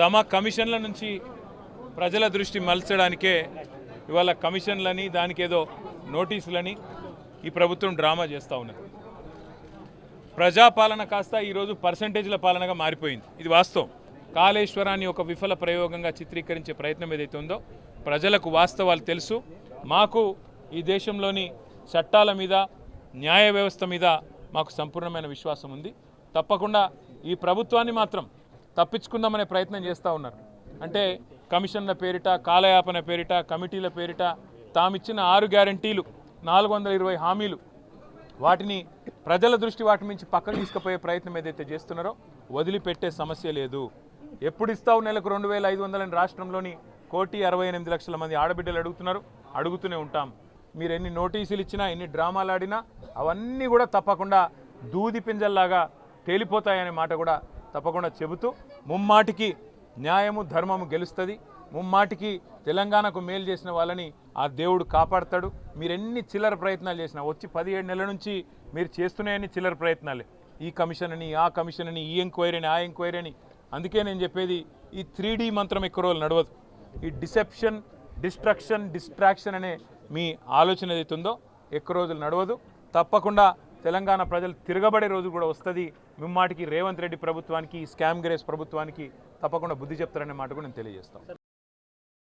తమ కమిషన్ల నుంచి ప్రజల దృష్టి మలచడానికే ఇవాళ కమిషన్లని దానికి ఏదో నోటీసులని ఈ ప్రభుత్వం డ్రామా చేస్తూ ఉన్నది. ప్రజాపాలన కాస్త ఈరోజు పర్సంటేజ్ల పాలనగా మారిపోయింది. ఇది వాస్తవం. కాళేశ్వరాన్ని ఒక విఫల ప్రయోగంగా చిత్రీకరించే ప్రయత్నం ఏదైతే ఉందో ప్రజలకు వాస్తవాలు తెలుసు. మాకు ఈ దేశంలోని చట్టాల మీద న్యాయ వ్యవస్థ మీద మాకు సంపూర్ణమైన విశ్వాసం ఉంది. తప్పకుండా ఈ ప్రభుత్వాన్ని మాత్రం తప్పించుకుందామనే ప్రయత్నం చేస్తూ ఉన్నారు. అంటే కమిషన్ల పేరిట, కాలయాపన పేరిట, కమిటీల పేరిట తామిచ్చిన 6 గ్యారంటీలు, 420 హామీలు, వాటిని ప్రజల దృష్టి వాటి నుంచి పక్కకు తీసుకుపోయే ప్రయత్నం ఏదైతే చేస్తున్నారో వదిలిపెట్టే సమస్య లేదు. ఎప్పుడు ఇస్తావు నెలకు 2500 రాష్ట్రంలోని 1,68,00,000 మంది ఆడబిడ్డలు అడుగుతున్నారు, అడుగుతూనే ఉంటాం. మీరు ఎన్ని నోటీసులు ఇచ్చినా, ఎన్ని డ్రామాలు ఆడినా అవన్నీ కూడా తప్పకుండా దూది పింజల్లాగా తేలిపోతాయనే మాట కూడా తప్పకుండా చెబుతూ, ముమ్మాటికి న్యాయము ధర్మము గెలుస్తుంది. ముమ్మాటికి తెలంగాణకు మేలు చేసిన వాళ్ళని ఆ దేవుడు కాపాడతాడు. మీరు ఎన్ని చిల్లర ప్రయత్నాలు చేసినా, వచ్చి 17 నెలల నుంచి మీరు చేస్తున్నాయని చిల్లర ప్రయత్నాలే. ఈ కమిషన్ అని, ఆ కమిషన్ అని, ఈ ఎంక్వైరీ అని, ఆ ఎంక్వైరీ అని. అందుకే నేను చెప్పేది, ఈ 3D మంత్రం ఎక్కువ రోజులు నడవదు. ఈ డిసెప్షన్, డిస్ట్రక్షన్, డిస్ట్రాక్షన్ అనే మీ ఆలోచన ఏదైతే ఉందో ఎక్కువ రోజులు నడవదు. తప్పకుండా తెలంగాణ ప్రజలు తిరగబడే రోజు కూడా వస్తుంది. ముమ్మాటికి రేవంత్ రెడ్డి ప్రభుత్వానికి, స్కామ్ గ్రేస్ ప్రభుత్వానికి తప్పకుండా బుద్ధి చెప్తారనే మాట కూడా నేను తెలియజేస్తాను.